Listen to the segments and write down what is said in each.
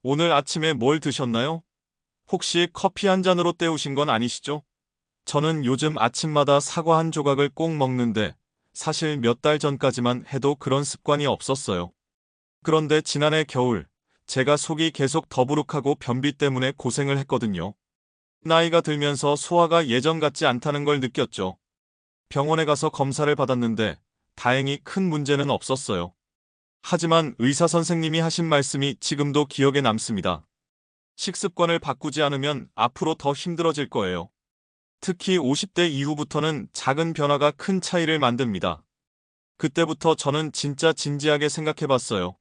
오늘 아침에 뭘 드셨나요? 혹시 커피 한 잔으로 때우신 건 아니시죠? 저는 요즘 아침마다 사과 한 조각을 꼭 먹는데 사실 몇 달 전까지만 해도 그런 습관이 없었어요. 그런데 지난해 겨울 제가 속이 계속 더부룩하고 변비 때문에 고생을 했거든요. 나이가 들면서 소화가 예전 같지 않다는 걸 느꼈죠. 병원에 가서 검사를 받았는데 다행히 큰 문제는 없었어요. 하지만 의사 선생님이 하신 말씀이 지금도 기억에 남습니다. 식습관을 바꾸지 않으면 앞으로 더 힘들어질 거예요. 특히 50대 이후부터는 작은 변화가 큰 차이를 만듭니다. 그때부터 저는 진짜 진지하게 생각해 봤어요.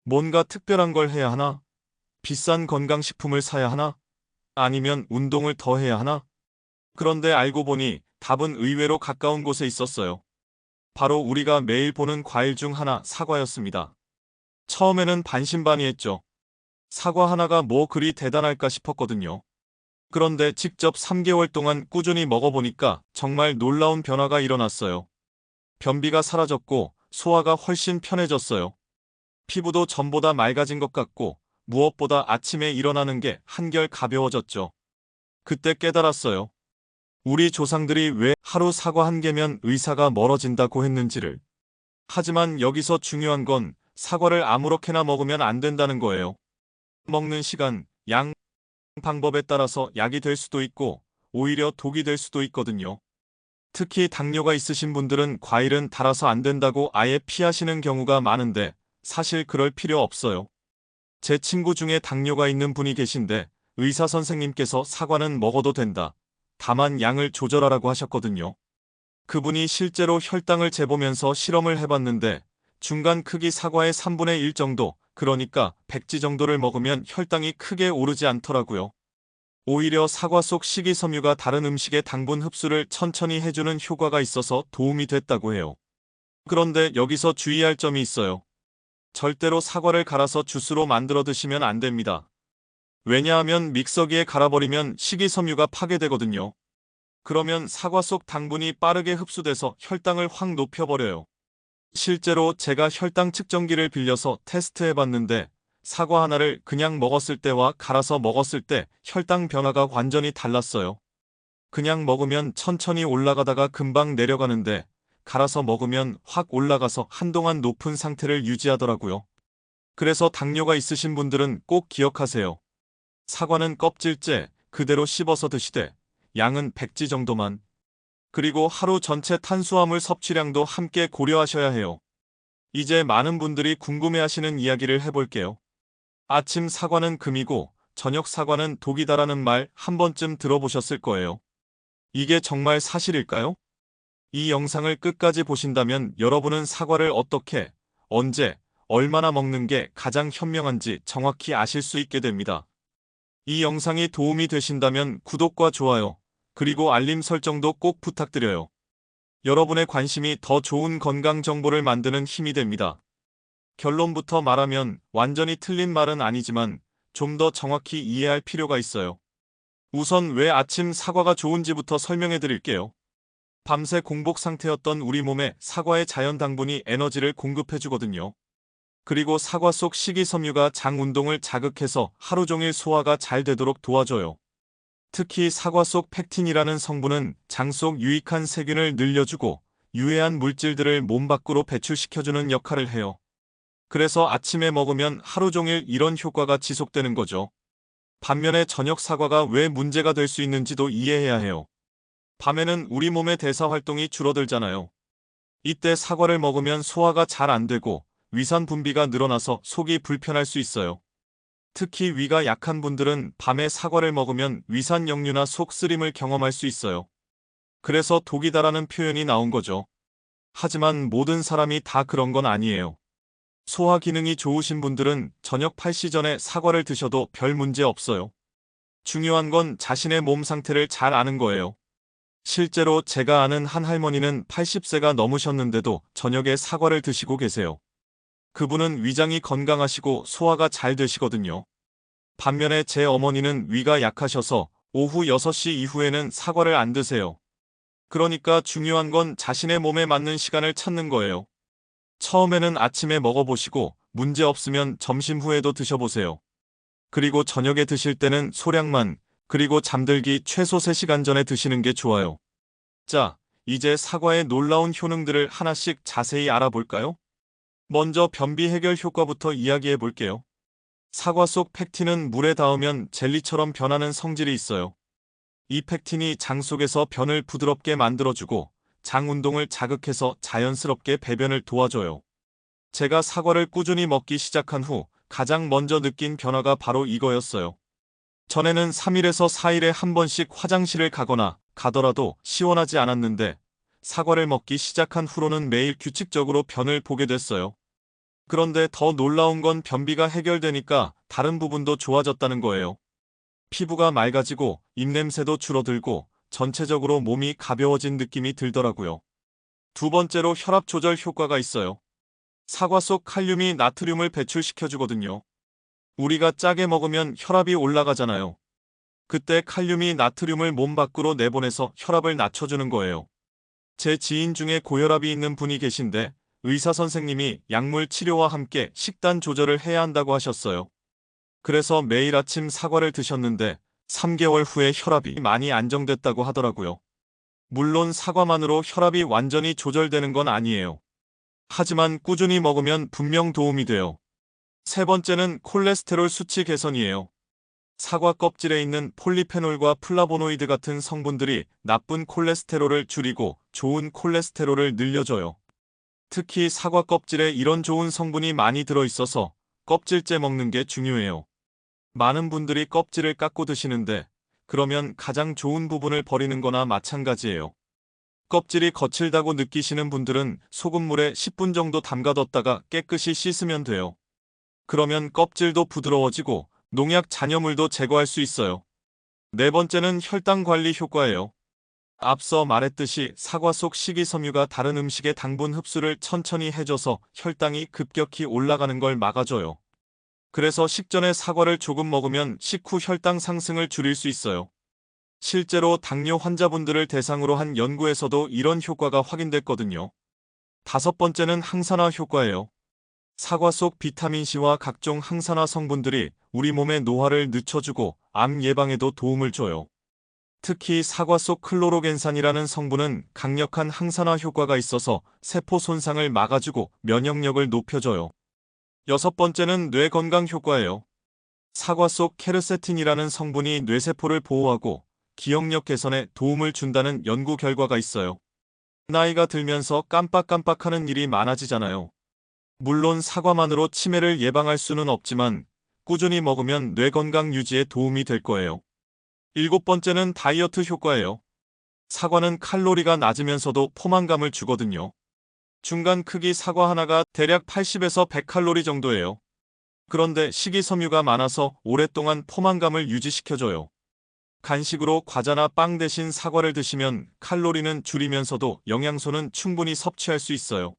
뭔가 특별한 걸 해야 하나? 비싼 건강식품을 사야 하나? 아니면 운동을 더 해야 하나? 그런데 알고 보니 답은 의외로 가까운 곳에 있었어요. 바로 우리가 매일 보는 과일 중 하나, 사과였습니다. 처음에는 반신반의했죠. 사과 하나가 뭐 그리 대단할까 싶었거든요. 그런데 직접 3개월 동안 꾸준히 먹어보니까 정말 놀라운 변화가 일어났어요. 변비가 사라졌고 소화가 훨씬 편해졌어요. 피부도 전보다 맑아진 것 같고 무엇보다 아침에 일어나는 게 한결 가벼워졌죠. 그때 깨달았어요. 우리 조상들이 왜 하루 사과 한 개면 의사가 멀어진다고 했는지를. 하지만 여기서 중요한 건 사과를 아무렇게나 먹으면 안 된다는 거예요. 먹는 시간, 양, 방법에 따라서 약이 될 수도 있고 오히려 독이 될 수도 있거든요. 특히 당뇨가 있으신 분들은 과일은 달아서 안 된다고 아예 피하시는 경우가 많은데 사실 그럴 필요 없어요. 제 친구 중에 당뇨가 있는 분이 계신데 의사 선생님께서 사과는 먹어도 된다. 다만 양을 조절하라고 하셨거든요. 그분이 실제로 혈당을 재보면서 실험을 해봤는데 중간 크기 사과의 3분의 1 정도, 그러니까 백지 정도를 먹으면 혈당이 크게 오르지 않더라고요. 오히려 사과 속 식이섬유가 다른 음식의 당분 흡수를 천천히 해주는 효과가 있어서 도움이 됐다고 해요. 그런데 여기서 주의할 점이 있어요. 절대로 사과를 갈아서 주스로 만들어 드시면 안 됩니다. 왜냐하면 믹서기에 갈아버리면 식이섬유가 파괴되거든요. 그러면 사과 속 당분이 빠르게 흡수돼서 혈당을 확 높여버려요. 실제로 제가 혈당 측정기를 빌려서 테스트해봤는데 사과 하나를 그냥 먹었을 때와 갈아서 먹었을 때 혈당 변화가 완전히 달랐어요. 그냥 먹으면 천천히 올라가다가 금방 내려가는데 갈아서 먹으면 확 올라가서 한동안 높은 상태를 유지하더라고요. 그래서 당뇨가 있으신 분들은 꼭 기억하세요. 사과는 껍질째 그대로 씹어서 드시되 양은 백지 정도만. 그리고 하루 전체 탄수화물 섭취량도 함께 고려하셔야 해요. 이제 많은 분들이 궁금해하시는 이야기를 해볼게요. 아침 사과는 금이고 저녁 사과는 독이다라는 말 한 번쯤 들어보셨을 거예요. 이게 정말 사실일까요? 이 영상을 끝까지 보신다면 여러분은 사과를 어떻게, 언제, 얼마나 먹는 게 가장 현명한지 정확히 아실 수 있게 됩니다. 이 영상이 도움이 되신다면 구독과 좋아요, 그리고 알림 설정도 꼭 부탁드려요. 여러분의 관심이 더 좋은 건강 정보를 만드는 힘이 됩니다. 결론부터 말하면 완전히 틀린 말은 아니지만 좀 더 정확히 이해할 필요가 있어요. 우선 왜 아침 사과가 좋은지부터 설명해 드릴게요. 밤새 공복 상태였던 우리 몸에 사과의 자연 당분이 에너지를 공급해 주거든요. 그리고 사과 속 식이섬유가 장 운동을 자극해서 하루 종일 소화가 잘 되도록 도와줘요. 특히 사과 속 펙틴이라는 성분은 장 속 유익한 세균을 늘려주고 유해한 물질들을 몸 밖으로 배출시켜주는 역할을 해요. 그래서 아침에 먹으면 하루 종일 이런 효과가 지속되는 거죠. 반면에 저녁 사과가 왜 문제가 될 수 있는지도 이해해야 해요. 밤에는 우리 몸의 대사 활동이 줄어들잖아요. 이때 사과를 먹으면 소화가 잘 안 되고 위산 분비가 늘어나서 속이 불편할 수 있어요. 특히 위가 약한 분들은 밤에 사과를 먹으면 위산 역류나 속 쓰림을 경험할 수 있어요. 그래서 독이다라는 표현이 나온 거죠. 하지만 모든 사람이 다 그런 건 아니에요. 소화 기능이 좋으신 분들은 저녁 8시 전에 사과를 드셔도 별 문제 없어요. 중요한 건 자신의 몸 상태를 잘 아는 거예요. 실제로 제가 아는 한 할머니는 80세가 넘으셨는데도 저녁에 사과를 드시고 계세요. 그분은 위장이 건강하시고 소화가 잘 되시거든요. 반면에 제 어머니는 위가 약하셔서 오후 6시 이후에는 사과를 안 드세요. 그러니까 중요한 건 자신의 몸에 맞는 시간을 찾는 거예요. 처음에는 아침에 먹어보시고 문제 없으면 점심 후에도 드셔보세요. 그리고 저녁에 드실 때는 소량만, 그리고 잠들기 최소 3시간 전에 드시는 게 좋아요. 자, 이제 사과의 놀라운 효능들을 하나씩 자세히 알아볼까요? 먼저 변비 해결 효과부터 이야기해 볼게요. 사과 속 팩틴은 물에 닿으면 젤리처럼 변하는 성질이 있어요. 이 팩틴이 장 속에서 변을 부드럽게 만들어주고 장 운동을 자극해서 자연스럽게 배변을 도와줘요. 제가 사과를 꾸준히 먹기 시작한 후 가장 먼저 느낀 변화가 바로 이거였어요. 전에는 3일에서 4일에 한 번씩 화장실을 가거나 가더라도 시원하지 않았는데 사과를 먹기 시작한 후로는 매일 규칙적으로 변을 보게 됐어요. 그런데 더 놀라운 건 변비가 해결되니까 다른 부분도 좋아졌다는 거예요. 피부가 맑아지고 입냄새도 줄어들고 전체적으로 몸이 가벼워진 느낌이 들더라고요. 두 번째로 혈압 조절 효과가 있어요. 사과 속 칼륨이 나트륨을 배출시켜주거든요. 우리가 짜게 먹으면 혈압이 올라가잖아요. 그때 칼륨이 나트륨을 몸 밖으로 내보내서 혈압을 낮춰주는 거예요. 제 지인 중에 고혈압이 있는 분이 계신데 의사 선생님이 약물 치료와 함께 식단 조절을 해야 한다고 하셨어요. 그래서 매일 아침 사과를 드셨는데 3개월 후에 혈압이 많이 안정됐다고 하더라고요. 물론 사과만으로 혈압이 완전히 조절되는 건 아니에요. 하지만 꾸준히 먹으면 분명 도움이 돼요. 세 번째는 콜레스테롤 수치 개선이에요. 사과 껍질에 있는 폴리페놀과 플라보노이드 같은 성분들이 나쁜 콜레스테롤을 줄이고 좋은 콜레스테롤을 늘려줘요. 특히 사과 껍질에 이런 좋은 성분이 많이 들어있어서 껍질째 먹는 게 중요해요. 많은 분들이 껍질을 깎고 드시는데 그러면 가장 좋은 부분을 버리는 거나 마찬가지예요. 껍질이 거칠다고 느끼시는 분들은 소금물에 10분 정도 담가뒀다가 깨끗이 씻으면 돼요. 그러면 껍질도 부드러워지고 농약 잔여물도 제거할 수 있어요. 네 번째는 혈당 관리 효과예요. 앞서 말했듯이 사과 속 식이섬유가 다른 음식의 당분 흡수를 천천히 해줘서 혈당이 급격히 올라가는 걸 막아줘요. 그래서 식전에 사과를 조금 먹으면 식후 혈당 상승을 줄일 수 있어요. 실제로 당뇨 환자분들을 대상으로 한 연구에서도 이런 효과가 확인됐거든요. 다섯 번째는 항산화 효과예요. 사과 속 비타민C와 각종 항산화 성분들이 우리 몸의 노화를 늦춰주고 암 예방에도 도움을 줘요. 특히 사과 속 클로로겐산이라는 성분은 강력한 항산화 효과가 있어서 세포 손상을 막아주고 면역력을 높여줘요. 여섯 번째는 뇌 건강 효과예요. 사과 속 케르세틴이라는 성분이 뇌세포를 보호하고 기억력 개선에 도움을 준다는 연구 결과가 있어요. 나이가 들면서 깜빡깜빡하는 일이 많아지잖아요. 물론 사과만으로 치매를 예방할 수는 없지만 꾸준히 먹으면 뇌 건강 유지에 도움이 될 거예요. 일곱 번째는 다이어트 효과예요. 사과는 칼로리가 낮으면서도 포만감을 주거든요. 중간 크기 사과 하나가 대략 80에서 100칼로리 정도예요. 그런데 식이섬유가 많아서 오랫동안 포만감을 유지시켜줘요. 간식으로 과자나 빵 대신 사과를 드시면 칼로리는 줄이면서도 영양소는 충분히 섭취할 수 있어요.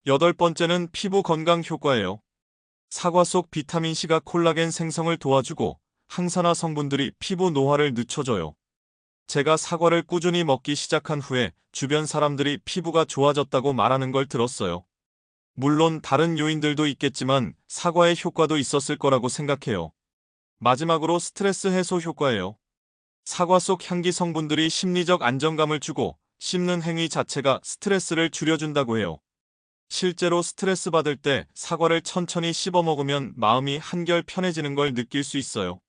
여덟 번째는 피부 건강 효과예요. 사과 속 비타민C가 콜라겐 생성을 도와주고 항산화 성분들이 피부 노화를 늦춰줘요. 제가 사과를 꾸준히 먹기 시작한 후에 주변 사람들이 피부가 좋아졌다고 말하는 걸 들었어요. 물론 다른 요인들도 있겠지만 사과의 효과도 있었을 거라고 생각해요. 마지막으로 스트레스 해소 효과예요. 사과 속 향기 성분들이 심리적 안정감을 주고 씹는 행위 자체가 스트레스를 줄여준다고 해요. 실제로 스트레스 받을 때 사과를 천천히 씹어 먹으면 마음이 한결 편해지는 걸 느낄 수 있어요.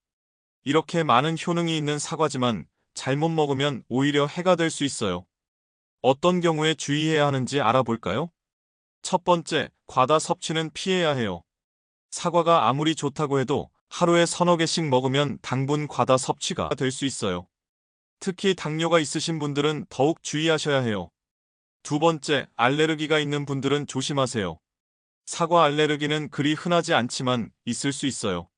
이렇게 많은 효능이 있는 사과지만 잘못 먹으면 오히려 해가 될 수 있어요. 어떤 경우에 주의해야 하는지 알아볼까요? 첫 번째, 과다 섭취는 피해야 해요. 사과가 아무리 좋다고 해도 하루에 서너 개씩 먹으면 당분 과다 섭취가 될 수 있어요. 특히 당뇨가 있으신 분들은 더욱 주의하셔야 해요. 두 번째, 알레르기가 있는 분들은 조심하세요. 사과 알레르기는 그리 흔하지 않지만 있을 수 있어요.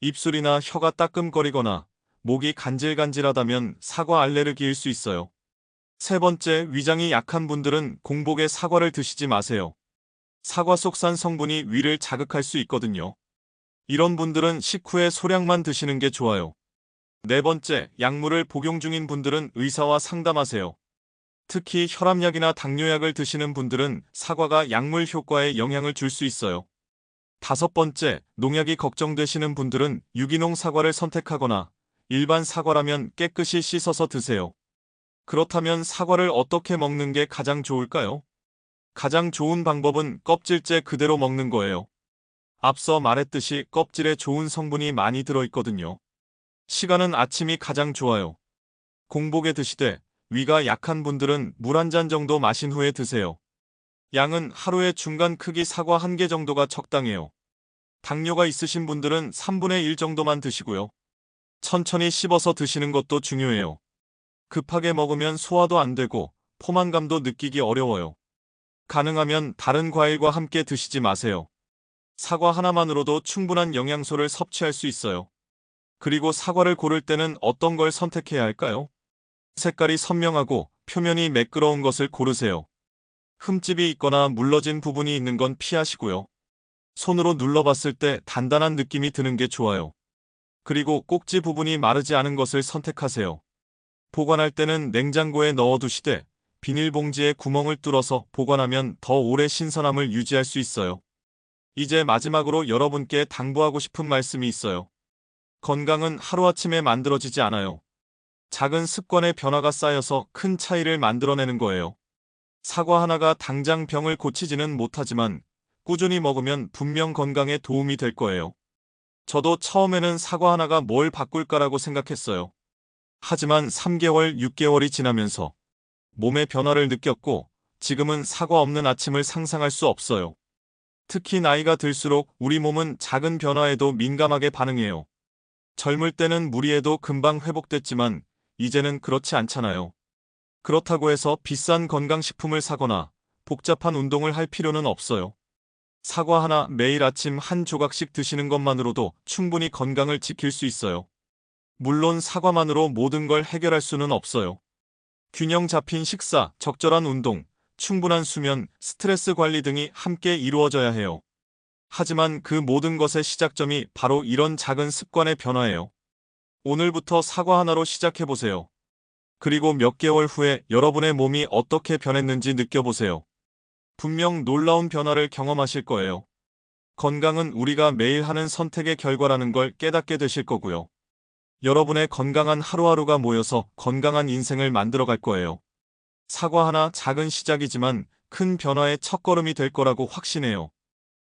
입술이나 혀가 따끔거리거나 목이 간질간질하다면 사과 알레르기일 수 있어요. 세 번째, 위장이 약한 분들은 공복에 사과를 드시지 마세요. 사과 속산 성분이 위를 자극할 수 있거든요. 이런 분들은 식후에 소량만 드시는 게 좋아요. 네 번째, 약물을 복용 중인 분들은 의사와 상담하세요. 특히 혈압약이나 당뇨약을 드시는 분들은 사과가 약물 효과에 영향을 줄 수 있어요. 5번째, 농약이 걱정되시는 분들은 유기농 사과를 선택하거나 일반 사과라면 깨끗이 씻어서 드세요. 그렇다면 사과를 어떻게 먹는 게 가장 좋을까요? 가장 좋은 방법은 껍질째 그대로 먹는 거예요. 앞서 말했듯이 껍질에 좋은 성분이 많이 들어있거든요. 시간은 아침이 가장 좋아요. 공복에 드시되 위가 약한 분들은 물 한 잔 정도 마신 후에 드세요. 양은 하루에 중간 크기 사과 1개 정도가 적당해요. 당뇨가 있으신 분들은 3분의 1 정도만 드시고요. 천천히 씹어서 드시는 것도 중요해요. 급하게 먹으면 소화도 안 되고 포만감도 느끼기 어려워요. 가능하면 다른 과일과 함께 드시지 마세요. 사과 하나만으로도 충분한 영양소를 섭취할 수 있어요. 그리고 사과를 고를 때는 어떤 걸 선택해야 할까요? 색깔이 선명하고 표면이 매끄러운 것을 고르세요. 흠집이 있거나 물러진 부분이 있는 건 피하시고요. 손으로 눌러봤을 때 단단한 느낌이 드는 게 좋아요. 그리고 꼭지 부분이 마르지 않은 것을 선택하세요. 보관할 때는 냉장고에 넣어두시되 비닐봉지에 구멍을 뚫어서 보관하면 더 오래 신선함을 유지할 수 있어요. 이제 마지막으로 여러분께 당부하고 싶은 말씀이 있어요. 건강은 하루아침에 만들어지지 않아요. 작은 습관의 변화가 쌓여서 큰 차이를 만들어내는 거예요. 사과 하나가 당장 병을 고치지는 못하지만 꾸준히 먹으면 분명 건강에 도움이 될 거예요. 저도 처음에는 사과 하나가 뭘 바꿀까라고 생각했어요. 하지만 3개월, 6개월이 지나면서 몸의 변화를 느꼈고 지금은 사과 없는 아침을 상상할 수 없어요. 특히 나이가 들수록 우리 몸은 작은 변화에도 민감하게 반응해요. 젊을 때는 무리해도 금방 회복됐지만 이제는 그렇지 않잖아요. 그렇다고 해서 비싼 건강식품을 사거나 복잡한 운동을 할 필요는 없어요. 사과 하나 매일 아침 한 조각씩 드시는 것만으로도 충분히 건강을 지킬 수 있어요. 물론 사과만으로 모든 걸 해결할 수는 없어요. 균형 잡힌 식사, 적절한 운동, 충분한 수면, 스트레스 관리 등이 함께 이루어져야 해요. 하지만 그 모든 것의 시작점이 바로 이런 작은 습관의 변화예요. 오늘부터 사과 하나로 시작해보세요. 그리고 몇 개월 후에 여러분의 몸이 어떻게 변했는지 느껴보세요. 분명 놀라운 변화를 경험하실 거예요. 건강은 우리가 매일 하는 선택의 결과라는 걸 깨닫게 되실 거고요. 여러분의 건강한 하루하루가 모여서 건강한 인생을 만들어갈 거예요. 사과 하나 작은 시작이지만 큰 변화의 첫걸음이 될 거라고 확신해요.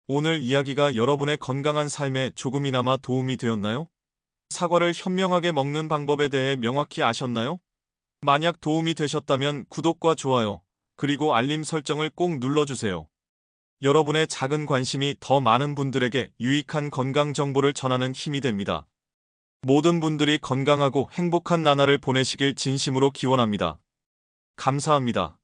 오늘 이야기가 여러분의 건강한 삶에 조금이나마 도움이 되었나요? 사과를 현명하게 먹는 방법에 대해 명확히 아셨나요? 만약 도움이 되셨다면 구독과 좋아요, 그리고 알림 설정을 꼭 눌러주세요. 여러분의 작은 관심이 더 많은 분들에게 유익한 건강 정보를 전하는 힘이 됩니다. 모든 분들이 건강하고 행복한 나날을 보내시길 진심으로 기원합니다. 감사합니다.